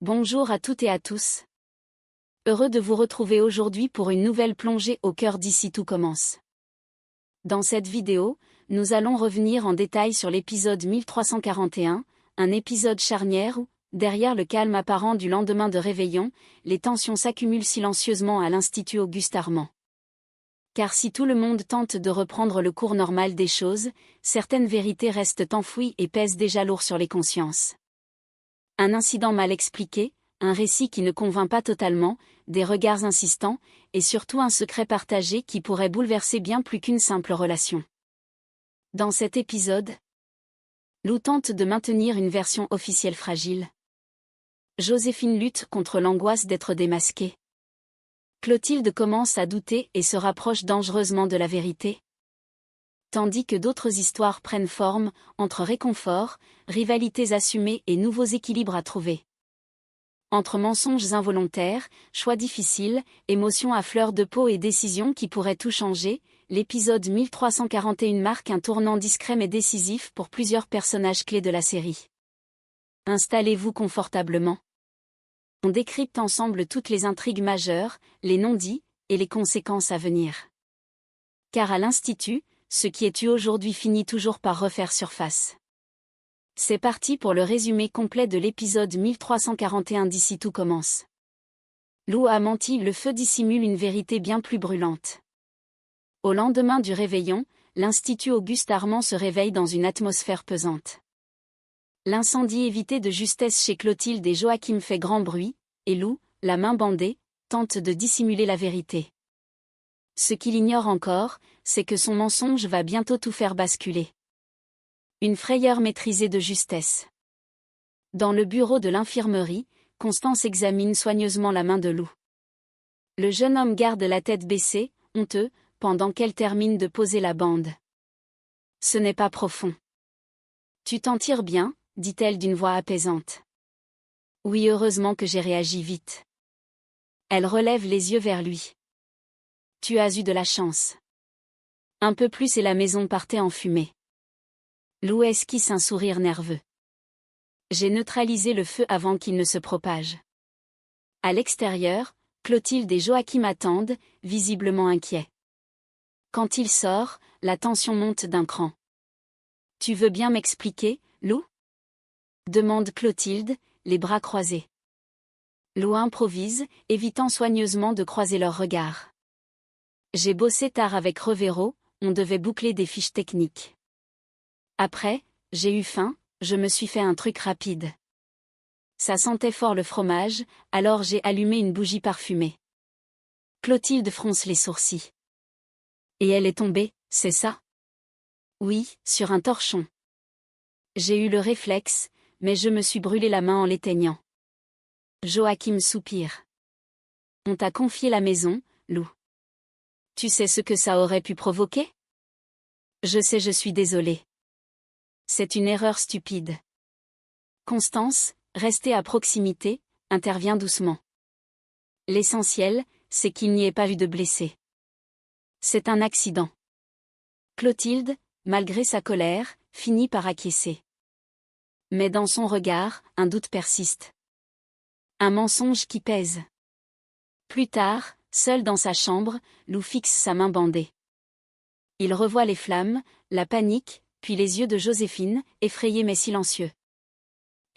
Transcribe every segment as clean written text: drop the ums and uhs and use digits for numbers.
Bonjour à toutes et à tous. Heureux de vous retrouver aujourd'hui pour une nouvelle plongée au cœur d'ici tout commence. Dans cette vidéo, nous allons revenir en détail sur l'épisode 1341, un épisode charnière où, derrière le calme apparent du lendemain de réveillon, les tensions s'accumulent silencieusement à l'Institut Auguste Armand. Car si tout le monde tente de reprendre le cours normal des choses, certaines vérités restent enfouies et pèsent déjà lourd sur les consciences. Un incident mal expliqué, un récit qui ne convainc pas totalement, des regards insistants, et surtout un secret partagé qui pourrait bouleverser bien plus qu'une simple relation. Dans cet épisode, Lou tente de maintenir une version officielle fragile. Joséphine lutte contre l'angoisse d'être démasquée. Clotilde commence à douter et se rapproche dangereusement de la vérité. Tandis que d'autres histoires prennent forme, entre réconfort, rivalités assumées et nouveaux équilibres à trouver. Entre mensonges involontaires, choix difficiles, émotions à fleur de peau et décisions qui pourraient tout changer, l'épisode 1341 marque un tournant discret mais décisif pour plusieurs personnages clés de la série. Installez-vous confortablement. On décrypte ensemble toutes les intrigues majeures, les non-dits, et les conséquences à venir. Car à l'Institut, ce qui est tu aujourd'hui finit toujours par refaire surface. C'est parti pour le résumé complet de l'épisode 1341 d'ici tout commence. Lou a menti, le feu dissimule une vérité bien plus brûlante. Au lendemain du réveillon, l'Institut Auguste Armand se réveille dans une atmosphère pesante. L'incendie évité de justesse chez Clotilde et Joachim fait grand bruit, et Lou, la main bandée, tente de dissimuler la vérité. Ce qu'il ignore encore, c'est que son mensonge va bientôt tout faire basculer. Une frayeur maîtrisée de justesse. Dans le bureau de l'infirmerie, Constance examine soigneusement la main de Lou. Le jeune homme garde la tête baissée, honteux, pendant qu'elle termine de poser la bande. Ce n'est pas profond. Tu t'en tires bien, dit-elle d'une voix apaisante. Oui, heureusement que j'ai réagi vite. Elle relève les yeux vers lui. Tu as eu de la chance. Un peu plus et la maison partait en fumée. Lou esquisse un sourire nerveux. J'ai neutralisé le feu avant qu'il ne se propage. À l'extérieur, Clotilde et Joachim attendent, visiblement inquiets. Quand il sort, la tension monte d'un cran. Tu veux bien m'expliquer, Lou ? Demande Clotilde, les bras croisés. Lou improvise, évitant soigneusement de croiser leurs regards. J'ai bossé tard avec Revero, on devait boucler des fiches techniques. Après, j'ai eu faim, je me suis fait un truc rapide. Ça sentait fort le fromage, alors j'ai allumé une bougie parfumée. Clotilde fronce les sourcils. Et elle est tombée, c'est ça ? Oui, sur un torchon. J'ai eu le réflexe, mais je me suis brûlé la main en l'éteignant. Joachim soupire. On t'a confié la maison, Lou. Tu sais ce que ça aurait pu provoquer ? Je sais, je suis désolée. C'est une erreur stupide. Constance, restée à proximité, intervient doucement. L'essentiel, c'est qu'il n'y ait pas eu de blessés. C'est un accident. Clotilde, malgré sa colère, finit par acquiescer. Mais dans son regard, un doute persiste. Un mensonge qui pèse. Plus tard, seul dans sa chambre, Lou fixe sa main bandée. Il revoit les flammes, la panique, puis les yeux de Joséphine, effrayés mais silencieux.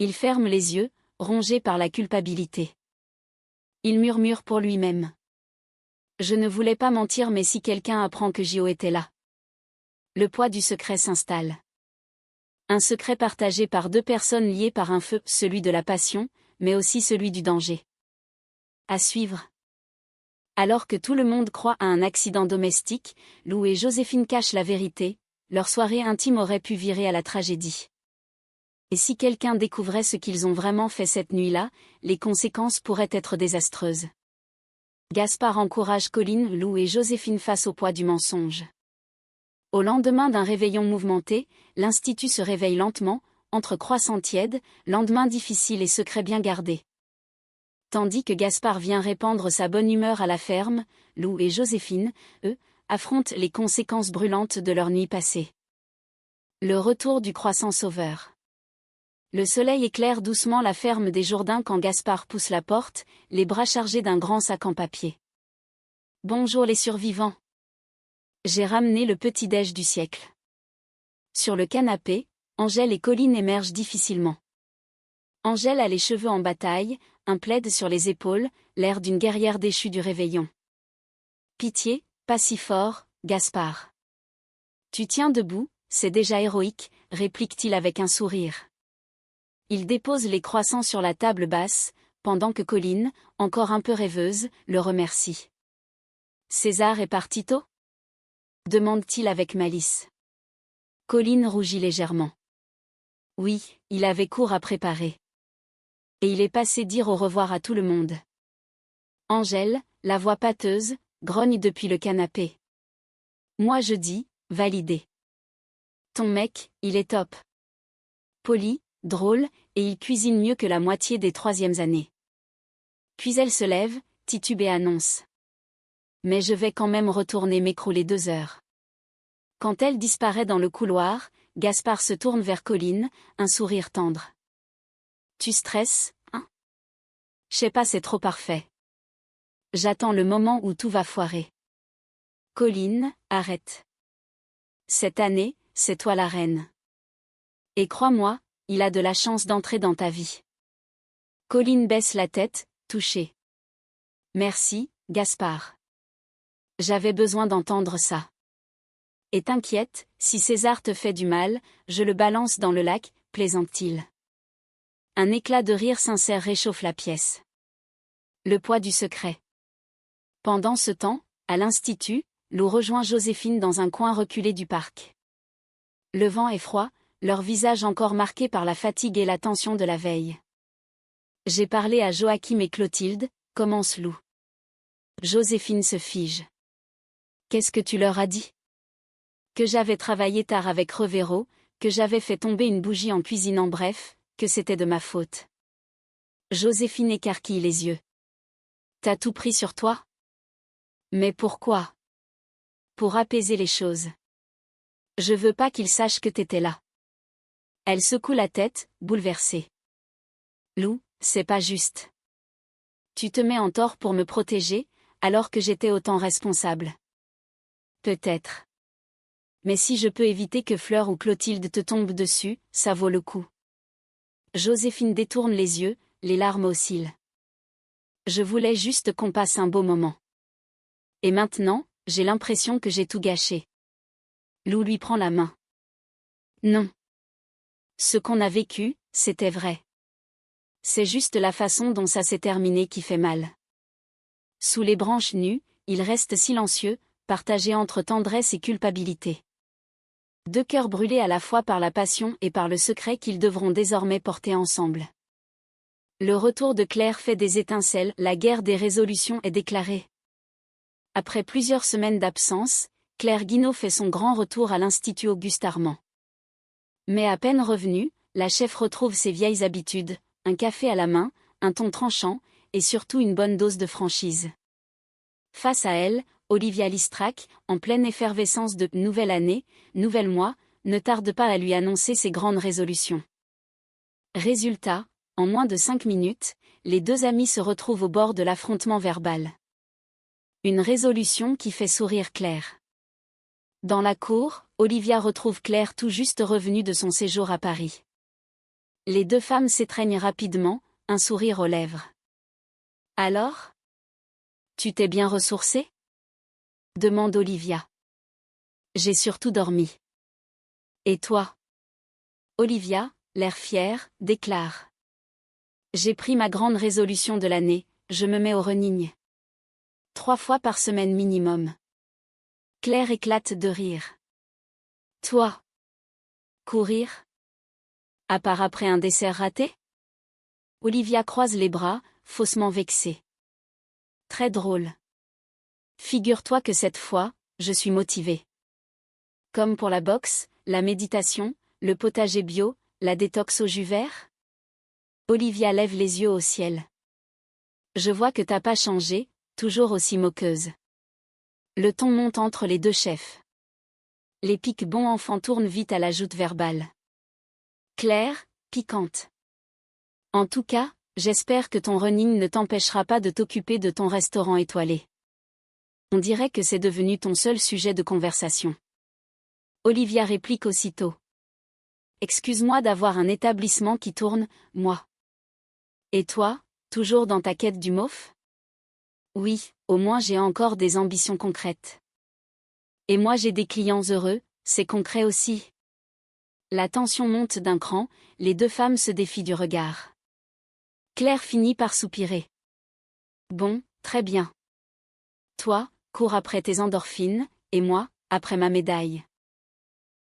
Il ferme les yeux, rongé par la culpabilité. Il murmure pour lui-même. Je ne voulais pas mentir, mais si quelqu'un apprend que Gio était là. Le poids du secret s'installe. Un secret partagé par deux personnes liées par un feu, celui de la passion, mais aussi celui du danger. À suivre. Alors que tout le monde croit à un accident domestique, Lou et Joséphine cachent la vérité, leur soirée intime aurait pu virer à la tragédie. Et si quelqu'un découvrait ce qu'ils ont vraiment fait cette nuit-là, les conséquences pourraient être désastreuses. Gaspard encourage Colline, Lou et Joséphine face au poids du mensonge. Au lendemain d'un réveillon mouvementé, l'Institut se réveille lentement, entre croissants tièdes, lendemain difficile et secret bien gardé. Tandis que Gaspard vient répandre sa bonne humeur à la ferme, Lou et Joséphine, eux, affrontent les conséquences brûlantes de leur nuit passée. Le retour du croissant sauveur. Le soleil éclaire doucement la ferme des Jourdains quand Gaspard pousse la porte, les bras chargés d'un grand sac en papier. Bonjour les survivants. J'ai ramené le petit-déj du siècle. Sur le canapé, Angèle et Colline émergent difficilement. Angèle a les cheveux en bataille, un plaid sur les épaules, l'air d'une guerrière déchue du réveillon. Pitié, pas si fort, Gaspard. Tu tiens debout, c'est déjà héroïque, réplique-t-il avec un sourire. Il dépose les croissants sur la table basse, pendant que Colline, encore un peu rêveuse, le remercie. César est parti tôt ? Demande-t-il avec malice. Colline rougit légèrement. Oui, il avait cours à préparer. Et il est passé dire au revoir à tout le monde. Angèle, la voix pâteuse, grogne depuis le canapé. Moi je dis, validé. Ton mec, il est top. Poli, drôle, et il cuisine mieux que la moitié des troisièmes années. Puis elle se lève, titube et annonce. Mais je vais quand même retourner m'écrouler 2 heures. Quand elle disparaît dans le couloir, Gaspard se tourne vers Colline, un sourire tendre. Tu stresses, hein ? Je sais pas, c'est trop parfait. J'attends le moment où tout va foirer. Colline, arrête. Cette année, c'est toi la reine. Et crois-moi, il a de la chance d'entrer dans ta vie. Colline baisse la tête, touchée. Merci, Gaspard. J'avais besoin d'entendre ça. Et t'inquiète, si César te fait du mal, je le balance dans le lac, plaisante-t-il. Un éclat de rire sincère réchauffe la pièce. Le poids du secret. Pendant ce temps, à l'Institut, Lou rejoint Joséphine dans un coin reculé du parc. Le vent est froid, leurs visages encore marqués par la fatigue et la tension de la veille. J'ai parlé à Joachim et Clotilde, commence Lou. Joséphine se fige. Qu'est-ce que tu leur as dit ? Que j'avais travaillé tard avec Revero, que j'avais fait tomber une bougie en cuisinant, bref, que c'était de ma faute. Joséphine écarquille les yeux. T'as tout pris sur toi ? Mais pourquoi ? Pour apaiser les choses. Je veux pas qu'ils sachent que t'étais là. Elle secoue la tête, bouleversée. Lou, c'est pas juste. Tu te mets en tort pour me protéger, alors que j'étais autant responsable. Peut-être. Mais si je peux éviter que Fleur ou Clotilde te tombent dessus, ça vaut le coup. Joséphine détourne les yeux, les larmes oscillent. Je voulais juste qu'on passe un beau moment. Et maintenant, j'ai l'impression que j'ai tout gâché. Lou lui prend la main. Non. Ce qu'on a vécu, c'était vrai. C'est juste la façon dont ça s'est terminé qui fait mal. Sous les branches nues, ils restent silencieux, partagés entre tendresse et culpabilité. 2 cœurs brûlés à la fois par la passion et par le secret qu'ils devront désormais porter ensemble. Le retour de Claire fait des étincelles, la guerre des résolutions est déclarée. Après plusieurs semaines d'absence, Claire Guinaud fait son grand retour à l'Institut Auguste Armand. Mais à peine revenue, la chef retrouve ses vieilles habitudes, un café à la main, un ton tranchant, et surtout une bonne dose de franchise. Face à elle, Olivia Listrac, en pleine effervescence de « nouvelle année, nouvel mois », ne tarde pas à lui annoncer ses grandes résolutions. Résultat, en moins de 5 minutes, les 2 amies se retrouvent au bord de l'affrontement verbal. Une résolution qui fait sourire Claire. Dans la cour, Olivia retrouve Claire tout juste revenue de son séjour à Paris. Les 2 femmes s'étreignent rapidement, un sourire aux lèvres. Alors ? Tu t'es bien ressourcée ? Demande Olivia. J'ai surtout dormi. Et toi ? Olivia, l'air fier, déclare. J'ai pris ma grande résolution de l'année, je me mets au running. 3 fois par semaine minimum. Claire éclate de rire. Toi ? Courir ? À part après un dessert raté ? Olivia croise les bras, faussement vexée. Très drôle. Figure-toi que cette fois, je suis motivée. Comme pour la boxe, la méditation, le potager bio, la détox au jus vert ? Olivia lève les yeux au ciel. Je vois que t'as pas changé, toujours aussi moqueuse. Le ton monte entre les 2 chefs. Les piques bon enfant tournent vite à la joute verbale. Claire, Piquante. En tout cas, j'espère que ton running ne t'empêchera pas de t'occuper de ton restaurant étoilé. On dirait que c'est devenu ton seul sujet de conversation. Olivia réplique aussitôt. Excuse-moi d'avoir un établissement qui tourne, moi. Et toi, toujours dans ta quête du mauve? Oui, au moins j'ai encore des ambitions concrètes. Et moi j'ai des clients heureux, c'est concret aussi. La tension monte d'un cran, les deux femmes se défient du regard. Claire finit par soupirer. Bon, très bien. Toi, cours après tes endorphines, et moi, après ma médaille.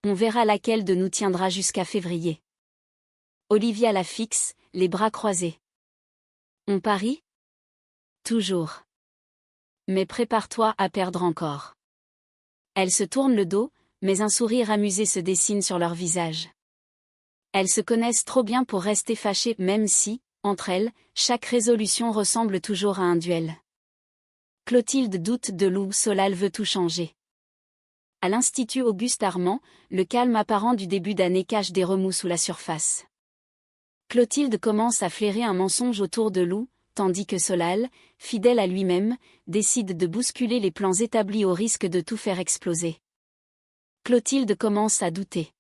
On verra laquelle de nous tiendra jusqu'à février. Olivia la fixe, les bras croisés. On parie? Toujours. Mais prépare-toi à perdre encore. Elles se tournent le dos, mais un sourire amusé se dessine sur leur visage. Elles se connaissent trop bien pour rester fâchées même si, entre elles, chaque résolution ressemble toujours à un duel. Clotilde doute de Lou, Solal veut tout changer. À l'Institut Auguste Armand, le calme apparent du début d'année cache des remous sous la surface. Clotilde commence à flairer un mensonge autour de Lou, tandis que Solal, fidèle à lui-même, décide de bousculer les plans établis au risque de tout faire exploser. Clotilde commence à douter.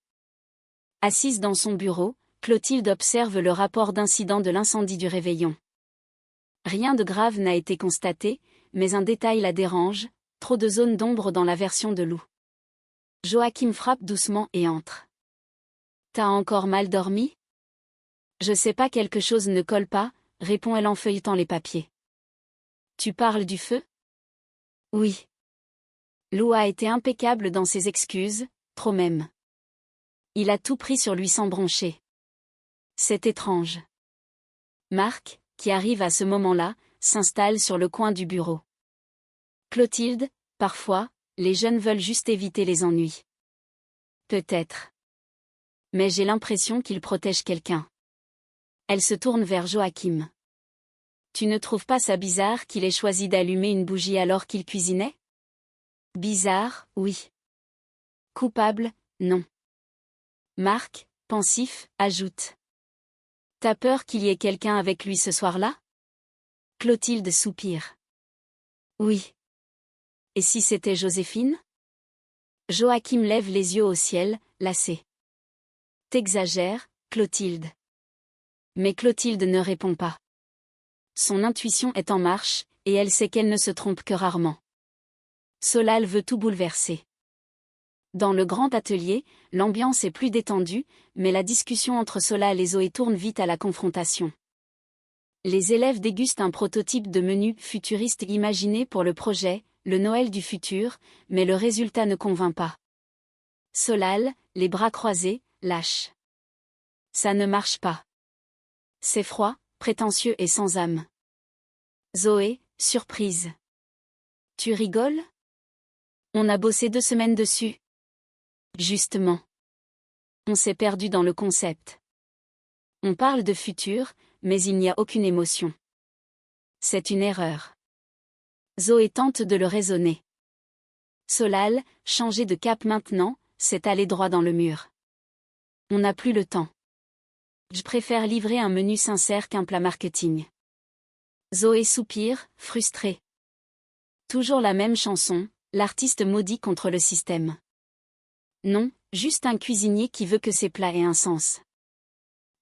Assise dans son bureau, Clotilde observe le rapport d'incident de l'incendie du réveillon. Rien de grave n'a été constaté, mais un détail la dérange, trop de zones d'ombre dans la version de Lou. Joachim frappe doucement et entre. T'as encore mal dormi? Je sais pas, quelque chose ne colle pas, répond-elle en feuilletant les papiers. Tu parles du feu? Oui. Lou a été impeccable dans ses excuses, trop même. Il a tout pris sur lui sans broncher. C'est étrange. Marc, qui arrive à ce moment-là, s'installe sur le coin du bureau. Clotilde, parfois, les jeunes veulent juste éviter les ennuis. Peut-être. Mais j'ai l'impression qu'il protège quelqu'un. Elle se tourne vers Joachim. Tu ne trouves pas ça bizarre qu'il ait choisi d'allumer une bougie alors qu'il cuisinait? Bizarre, oui. Coupable, non. Marc, pensif, ajoute. T'as peur qu'il y ait quelqu'un avec lui ce soir-là? Clotilde soupire. Oui. Et si c'était Joséphine? Joachim lève les yeux au ciel, lassé. T'exagères, Clotilde. Mais Clotilde ne répond pas. Son intuition est en marche, et elle sait qu'elle ne se trompe que rarement. Solal veut tout bouleverser. Dans le grand atelier, l'ambiance est plus détendue, mais la discussion entre Solal et Zoé tourne vite à la confrontation. Les élèves dégustent un prototype de menu futuriste imaginé pour le projet, le Noël du futur, mais le résultat ne convainc pas. Solal, les bras croisés, lâche. Ça ne marche pas. C'est froid, prétentieux et sans âme. Zoé, surprise. Tu rigoles? On a bossé 2 semaines dessus. Justement. On s'est perdu dans le concept. On parle de futur, mais il n'y a aucune émotion. C'est une erreur. Zoé tente de le raisonner. Solal, changer de cap maintenant, c'est aller droit dans le mur. On n'a plus le temps. Je préfère livrer un menu sincère qu'un plat marketing. Zoé soupire, frustrée. Toujours la même chanson, l'artiste maudit contre le système. Non, juste un cuisinier qui veut que ses plats aient un sens.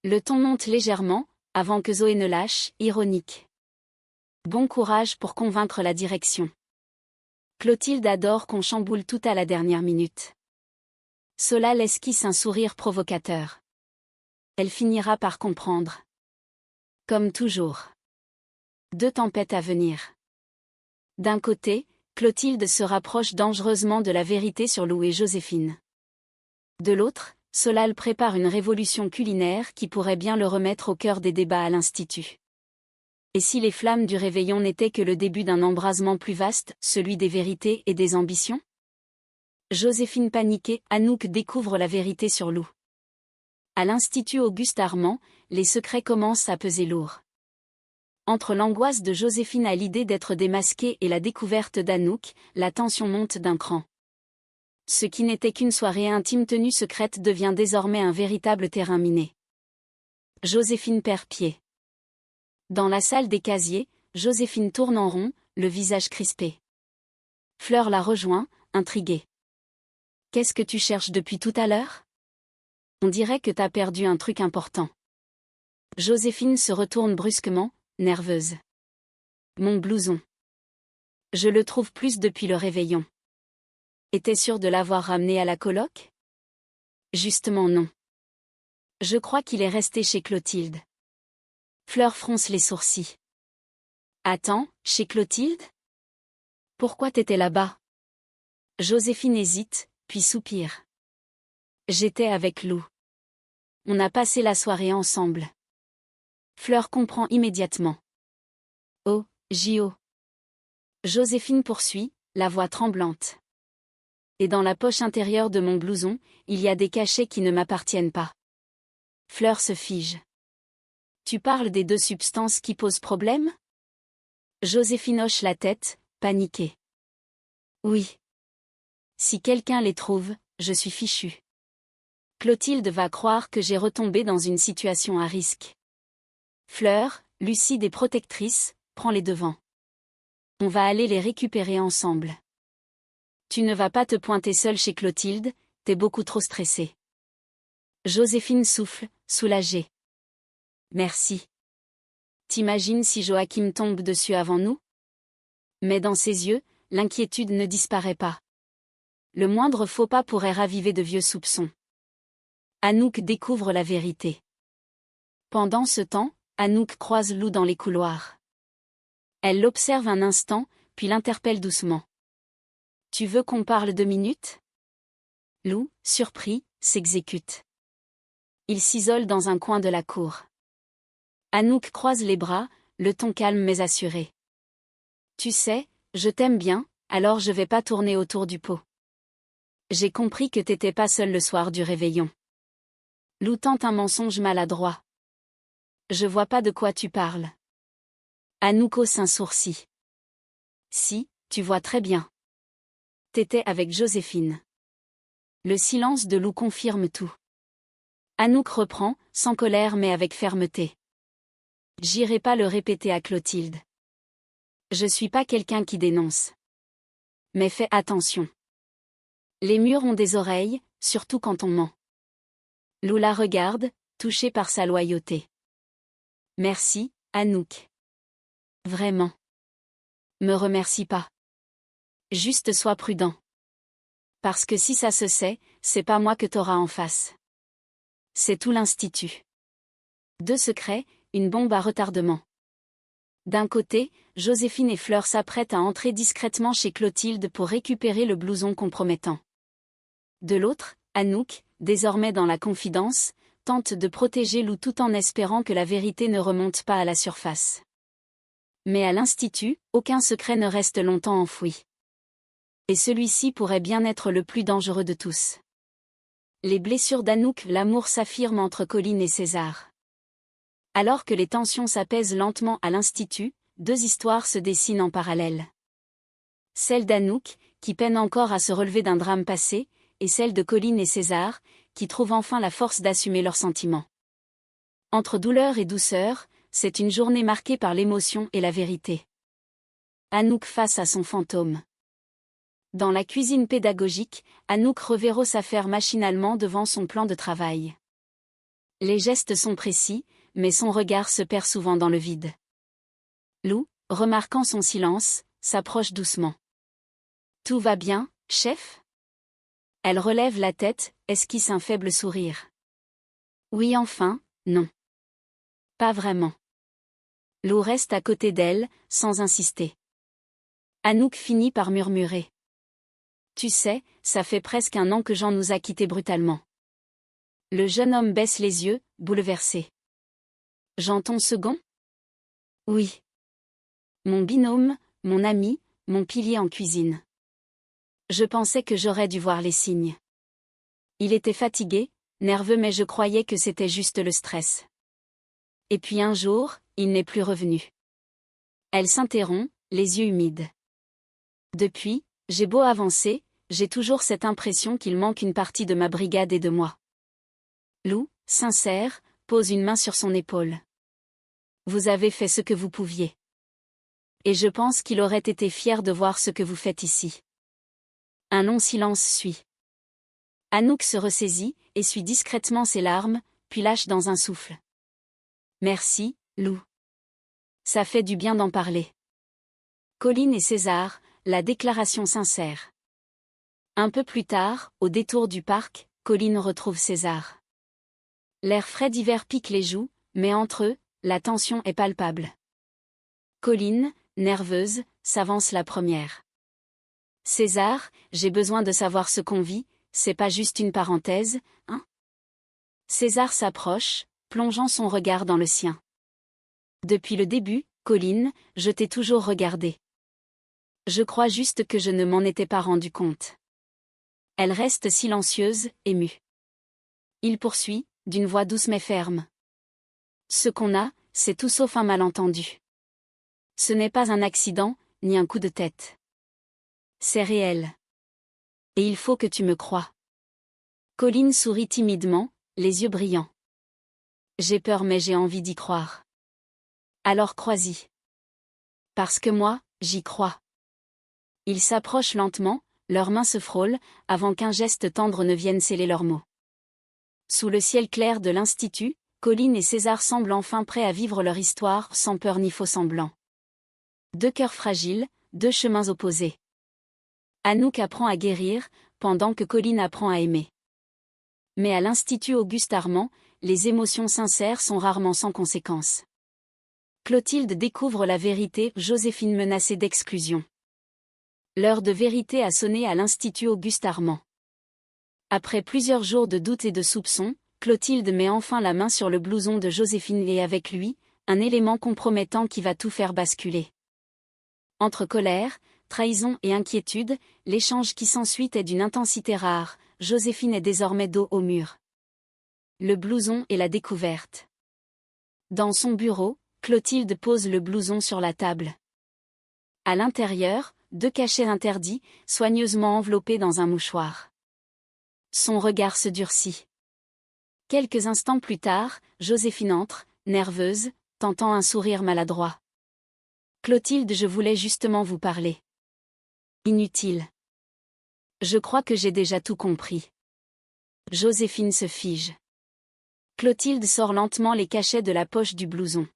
Le ton monte légèrement, avant que Zoé ne lâche, ironique. Bon courage pour convaincre la direction. Clotilde adore qu'on chamboule tout à la dernière minute. Solal esquisse un sourire provocateur. Elle finira par comprendre. Comme toujours. 2 tempêtes à venir. D'un côté, Clotilde se rapproche dangereusement de la vérité sur Lou et Joséphine. De l'autre, Solal prépare une révolution culinaire qui pourrait bien le remettre au cœur des débats à l'Institut. Et si les flammes du réveillon n'étaient que le début d'un embrasement plus vaste, celui des vérités et des ambitions? Joséphine paniquée, Anouk découvre la vérité sur Lou. À l'Institut Auguste Armand, les secrets commencent à peser lourd. Entre l'angoisse de Joséphine à l'idée d'être démasquée et la découverte d'Anouk, la tension monte d'un cran. Ce qui n'était qu'une soirée intime tenue secrète devient désormais un véritable terrain miné. Joséphine perd pied. Dans la salle des casiers, Joséphine tourne en rond, le visage crispé. Fleur la rejoint, intriguée. Qu'est-ce que tu cherches depuis tout à l'heure? On dirait que t'as perdu un truc important. Joséphine se retourne brusquement, nerveuse. Mon blouson. Je le trouve plus depuis le réveillon. Et t'es sûre de l'avoir ramené à la coloc? Justement non. Je crois qu'il est resté chez Clotilde. Fleur fronce les sourcils. Attends, chez Clotilde? Pourquoi t'étais là-bas? Joséphine hésite, puis soupire. J'étais avec Lou. On a passé la soirée ensemble. Fleur comprend immédiatement. Oh, J.O. Joséphine poursuit, la voix tremblante. Et dans la poche intérieure de mon blouson, il y a des cachets qui ne m'appartiennent pas. Fleur se fige. Tu parles des 2 substances qui posent problème? Joséphine hoche la tête, paniquée. Oui. Si quelqu'un les trouve, je suis fichue. Clotilde va croire que j'ai retombé dans une situation à risque. Fleur, lucide et protectrice, prend les devants. On va aller les récupérer ensemble. Tu ne vas pas te pointer seule chez Clotilde, t'es beaucoup trop stressée. Joséphine souffle, soulagée. Merci. T'imagines si Joachim tombe dessus avant nous? Mais dans ses yeux, l'inquiétude ne disparaît pas. Le moindre faux pas pourrait raviver de vieux soupçons. Anouk découvre la vérité. Pendant ce temps, Anouk croise Lou dans les couloirs. Elle l'observe un instant, puis l'interpelle doucement. Tu veux qu'on parle 2 minutes? Lou, surpris, s'exécute. Il s'isole dans un coin de la cour. Anouk croise les bras, le ton calme mais assuré. Tu sais, je t'aime bien, alors je vais pas tourner autour du pot. J'ai compris que t'étais pas seule le soir du réveillon. Lou tente un mensonge maladroit. Je vois pas de quoi tu parles. Anouk hausse un sourcil. Si, tu vois très bien. T'étais avec Joséphine. Le silence de Lou confirme tout. Anouk reprend, sans colère mais avec fermeté. J'irai pas le répéter à Clotilde. Je suis pas quelqu'un qui dénonce. Mais fais attention. Les murs ont des oreilles, surtout quand on ment. Lou la regarde, touchée par sa loyauté. Merci, Anouk. Vraiment. Me remercie pas. Juste sois prudent. Parce que si ça se sait, c'est pas moi que t'auras en face. C'est tout l'Institut. 2 secrets, une bombe à retardement. D'un côté, Joséphine et Fleur s'apprêtent à entrer discrètement chez Clotilde pour récupérer le blouson compromettant. De l'autre, Anouk, désormais dans la confidence, tente de protéger Lou tout en espérant que la vérité ne remonte pas à la surface. Mais à l'Institut, aucun secret ne reste longtemps enfoui. Et celui-ci pourrait bien être le plus dangereux de tous. Les blessures d'Anouk, l'amour s'affirme entre Colline et César. Alors que les tensions s'apaisent lentement à l'Institut, 2 histoires se dessinent en parallèle. Celle d'Anouk, qui peine encore à se relever d'un drame passé, et celle de Colline et César, qui trouvent enfin la force d'assumer leurs sentiments. Entre douleur et douceur, c'est une journée marquée par l'émotion et la vérité. Anouk face à son fantôme. Dans la cuisine pédagogique, Anouk reverrouille s'affaire machinalement devant son plan de travail. Les gestes sont précis, mais son regard se perd souvent dans le vide. Lou, remarquant son silence, s'approche doucement. Tout va bien, chef? Elle relève la tête, esquisse un faible sourire. Oui enfin, non. Pas vraiment. Lou reste à côté d'elle, sans insister. Anouk finit par murmurer. Tu sais, ça fait presque 1 an que Jean nous a quittés brutalement. Le jeune homme baisse les yeux, bouleversé. Jean ton second? Oui. Mon binôme, mon ami, mon pilier en cuisine. Je pensais que j'aurais dû voir les signes. Il était fatigué, nerveux mais je croyais que c'était juste le stress. Et puis un jour, il n'est plus revenu. Elle s'interrompt, les yeux humides. Depuis, j'ai beau avancer, j'ai toujours cette impression qu'il manque une partie de ma brigade et de moi. Lou, sincère, pose une main sur son épaule. Vous avez fait ce que vous pouviez. Et je pense qu'il aurait été fier de voir ce que vous faites ici. Un long silence suit. Anouk se ressaisit, essuie discrètement ses larmes, puis lâche dans un souffle. Merci, Lou. Ça fait du bien d'en parler. Colline et César, la déclaration sincère. Un peu plus tard, au détour du parc, Colline retrouve César. L'air frais d'hiver pique les joues, mais entre eux, la tension est palpable. Colline, nerveuse, s'avance la première. César, j'ai besoin de savoir ce qu'on vit, c'est pas juste une parenthèse, hein? César s'approche, plongeant son regard dans le sien. Depuis le début, Colline, je t'ai toujours regardé. Je crois juste que je ne m'en étais pas rendu compte. Elle reste silencieuse, émue. Il poursuit, d'une voix douce mais ferme. Ce qu'on a, c'est tout sauf un malentendu. Ce n'est pas un accident, ni un coup de tête. C'est réel. Et il faut que tu me crois. Colline sourit timidement, les yeux brillants. J'ai peur mais j'ai envie d'y croire. Alors crois-y. Parce que moi, j'y crois. Ils s'approchent lentement, leurs mains se frôlent, avant qu'un geste tendre ne vienne sceller leurs mots. Sous le ciel clair de l'Institut, Colline et César semblent enfin prêts à vivre leur histoire sans peur ni faux semblant. Deux cœurs fragiles, deux chemins opposés. Anouk apprend à guérir, pendant que Colline apprend à aimer. Mais à l'Institut Auguste Armand, les émotions sincères sont rarement sans conséquences. Clotilde découvre la vérité, Joséphine menacée d'exclusion. L'heure de vérité a sonné à l'Institut Auguste Armand. Après plusieurs jours de doutes et de soupçons, Clotilde met enfin la main sur le blouson de Joséphine et avec lui, un élément compromettant qui va tout faire basculer. Entre colère, trahison et inquiétude, l'échange qui s'ensuit est d'une intensité rare, Joséphine est désormais dos au mur. Le blouson et la découverte. Dans son bureau, Clotilde pose le blouson sur la table. À l'intérieur, deux cachets interdits, soigneusement enveloppés dans un mouchoir. Son regard se durcit. Quelques instants plus tard, Joséphine entre, nerveuse, tentant un sourire maladroit. Clotilde, je voulais justement vous parler. Inutile. Je crois que j'ai déjà tout compris. Joséphine se fige. Clotilde sort lentement les cachets de la poche du blouson.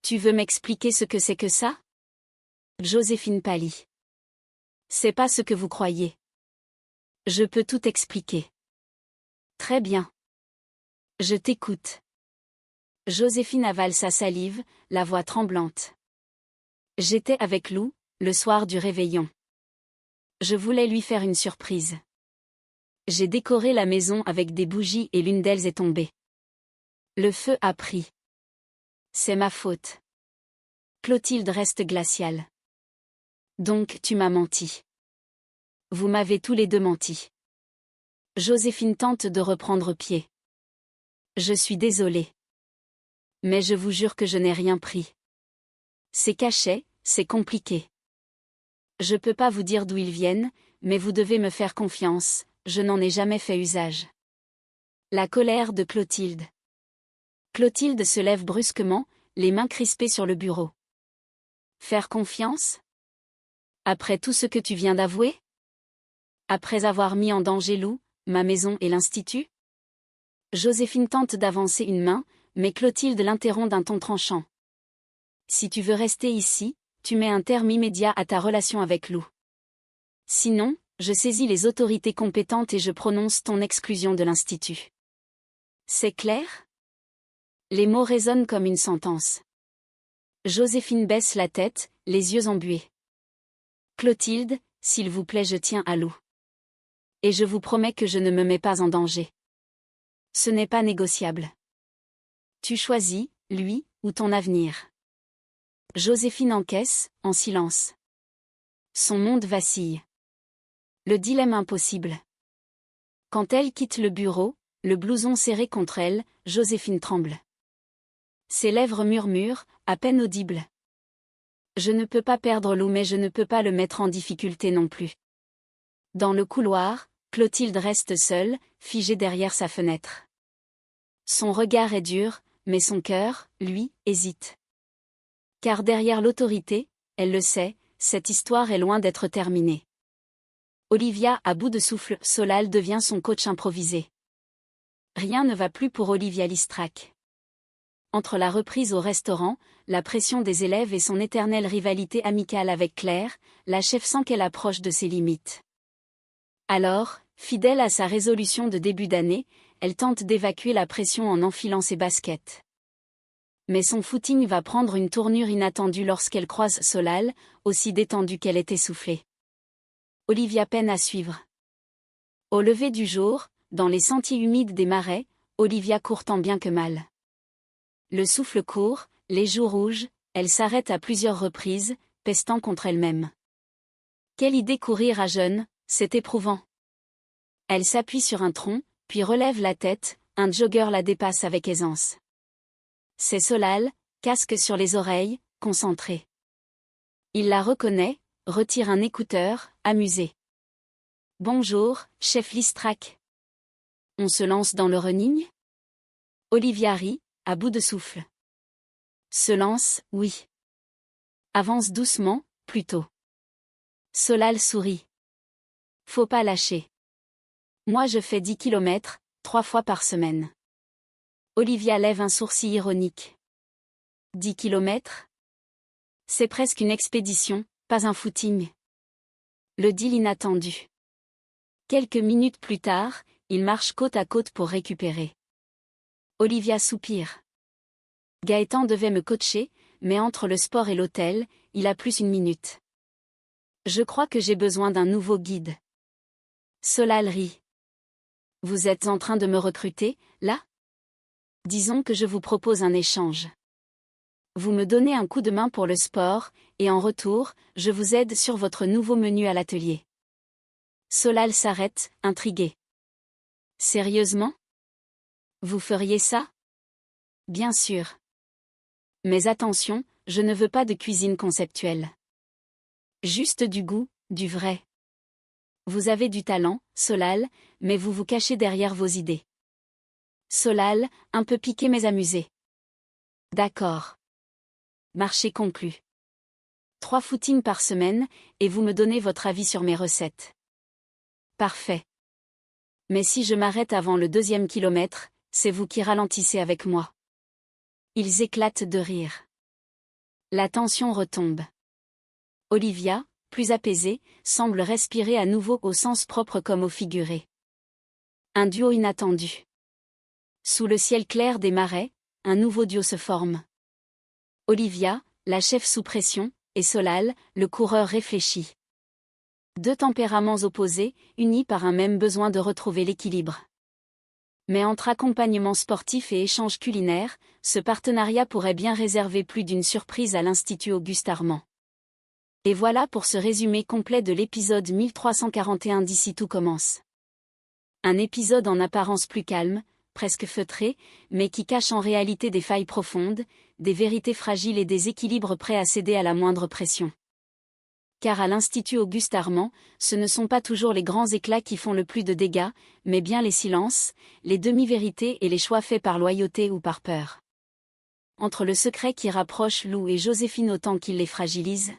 Tu veux m'expliquer ce que c'est que ça? Joséphine pâlit. C'est pas ce que vous croyez. Je peux tout expliquer. Très bien. Je t'écoute. Joséphine avale sa salive, la voix tremblante. J'étais avec Lou, le soir du réveillon. Je voulais lui faire une surprise. J'ai décoré la maison avec des bougies et l'une d'elles est tombée. Le feu a pris. C'est ma faute. Clotilde reste glaciale. Donc tu m'as menti. Vous m'avez tous les deux menti. Joséphine tente de reprendre pied. Je suis désolée. Mais je vous jure que je n'ai rien pris. Ces cachets, c'est compliqué. Je peux pas vous dire d'où ils viennent, mais vous devez me faire confiance, je n'en ai jamais fait usage. La colère de Clotilde. Clotilde se lève brusquement, les mains crispées sur le bureau. Faire confiance? Après tout ce que tu viens d'avouer? Après avoir mis en danger Lou, ma maison et l'Institut? Joséphine tente d'avancer une main, mais Clotilde l'interrompt d'un ton tranchant. Si tu veux rester ici, tu mets un terme immédiat à ta relation avec Lou. Sinon, je saisis les autorités compétentes et je prononce ton exclusion de l'Institut. C'est clair? Les mots résonnent comme une sentence. Joséphine baisse la tête, les yeux embués. Clotilde, s'il vous plaît, je tiens à Lou. Et je vous promets que je ne me mets pas en danger. Ce n'est pas négociable. Tu choisis, lui, ou ton avenir. Joséphine encaisse, en silence. Son monde vacille. Le dilemme impossible. Quand elle quitte le bureau, le blouson serré contre elle, Joséphine tremble. Ses lèvres murmurent, à peine audibles. Je ne peux pas perdre Lou mais je ne peux pas le mettre en difficulté non plus. Dans le couloir, Clotilde reste seule, figée derrière sa fenêtre. Son regard est dur, mais son cœur, lui, hésite. Car derrière l'autorité, elle le sait, cette histoire est loin d'être terminée. Olivia à bout de souffle, Solal devient son coach improvisé. Rien ne va plus pour Olivia Listrac. Entre la reprise au restaurant, la pression des élèves et son éternelle rivalité amicale avec Claire, la chef sent qu'elle approche de ses limites. Alors, fidèle à sa résolution de début d'année, elle tente d'évacuer la pression en enfilant ses baskets. Mais son footing va prendre une tournure inattendue lorsqu'elle croise Solal, aussi détendue qu'elle est essoufflée. Olivia peine à suivre. Au lever du jour, dans les sentiers humides des marais, Olivia court tant bien que mal. Le souffle court, les joues rouges, elle s'arrête à plusieurs reprises, pestant contre elle-même. Quelle idée courir à jeune, c'est éprouvant. Elle s'appuie sur un tronc, puis relève la tête, un jogger la dépasse avec aisance. C'est Solal, casque sur les oreilles, concentré. Il la reconnaît, retire un écouteur, amusé. « Bonjour, chef Listrac. On se lance dans le running ?» Olivia rit, à bout de souffle. Se lance, oui. Avance doucement, plutôt. Solal sourit. Faut pas lâcher. Moi je fais 10 kilomètres, 3 fois par semaine. Olivia lève un sourcil ironique. 10 kilomètres ? C'est presque une expédition, pas un footing. Le deal inattendu. Quelques minutes plus tard, ils marchent côte à côte pour récupérer. Olivia soupire. Gaëtan devait me coacher, mais entre le sport et l'hôtel, il a plus une minute. Je crois que j'ai besoin d'un nouveau guide. Solal rit. Vous êtes en train de me recruter, là ? Disons que je vous propose un échange. Vous me donnez un coup de main pour le sport, et en retour, je vous aide sur votre nouveau menu à l'atelier. Solal s'arrête, intrigué. Sérieusement ? Vous feriez ça ? Bien sûr. Mais attention, je ne veux pas de cuisine conceptuelle. Juste du goût, du vrai. Vous avez du talent, Solal, mais vous vous cachez derrière vos idées. Solal, un peu piqué mais amusé. D'accord. Marché conclu. 3 footings par semaine, et vous me donnez votre avis sur mes recettes. Parfait. Mais si je m'arrête avant le 2e kilomètre, c'est vous qui ralentissez avec moi. Ils éclatent de rire. La tension retombe. Olivia, plus apaisée, semble respirer à nouveau au sens propre comme au figuré. Un duo inattendu. Sous le ciel clair des marais, un nouveau duo se forme. Olivia, la chef sous pression, et Solal, le coureur réfléchi. 2 tempéraments opposés, unis par un même besoin de retrouver l'équilibre. Mais entre accompagnement sportif et échange culinaire, ce partenariat pourrait bien réserver plus d'une surprise à l'Institut Auguste Armand. Et voilà pour ce résumé complet de l'épisode 1341 d'Ici tout commence. Un épisode en apparence plus calme, presque feutré, mais qui cache en réalité des failles profondes, des vérités fragiles et des équilibres prêts à céder à la moindre pression. Car à l'Institut Auguste Armand, ce ne sont pas toujours les grands éclats qui font le plus de dégâts, mais bien les silences, les demi-vérités et les choix faits par loyauté ou par peur. Entre le secret qui rapproche Lou et Joséphine autant qu'il les fragilise.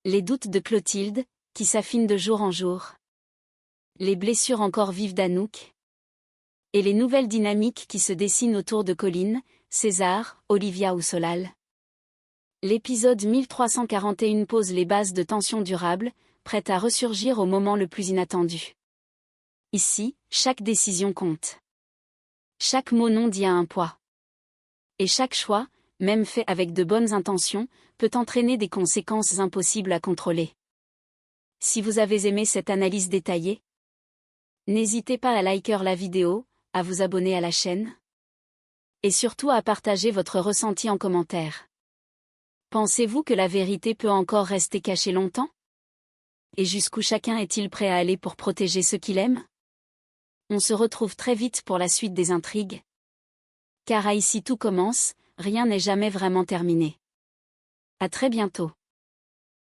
Les doutes de Clotilde, qui s'affinent de jour en jour. Les blessures encore vives d'Anouk. Et les nouvelles dynamiques qui se dessinent autour de Colline, César, Olivia ou Solal. L'épisode 1341 pose les bases de tensions durables, prêtes à ressurgir au moment le plus inattendu. Ici, chaque décision compte. Chaque mot non dit a un poids. Et chaque choix, même fait avec de bonnes intentions, peut entraîner des conséquences impossibles à contrôler. Si vous avez aimé cette analyse détaillée, n'hésitez pas à liker la vidéo, à vous abonner à la chaîne, et surtout à partager votre ressenti en commentaire. Pensez-vous que la vérité peut encore rester cachée longtemps ? Et jusqu'où chacun est-il prêt à aller pour protéger ceux qu'il aime ? On se retrouve très vite pour la suite des intrigues. Car à Ici tout commence, rien n'est jamais vraiment terminé. À très bientôt.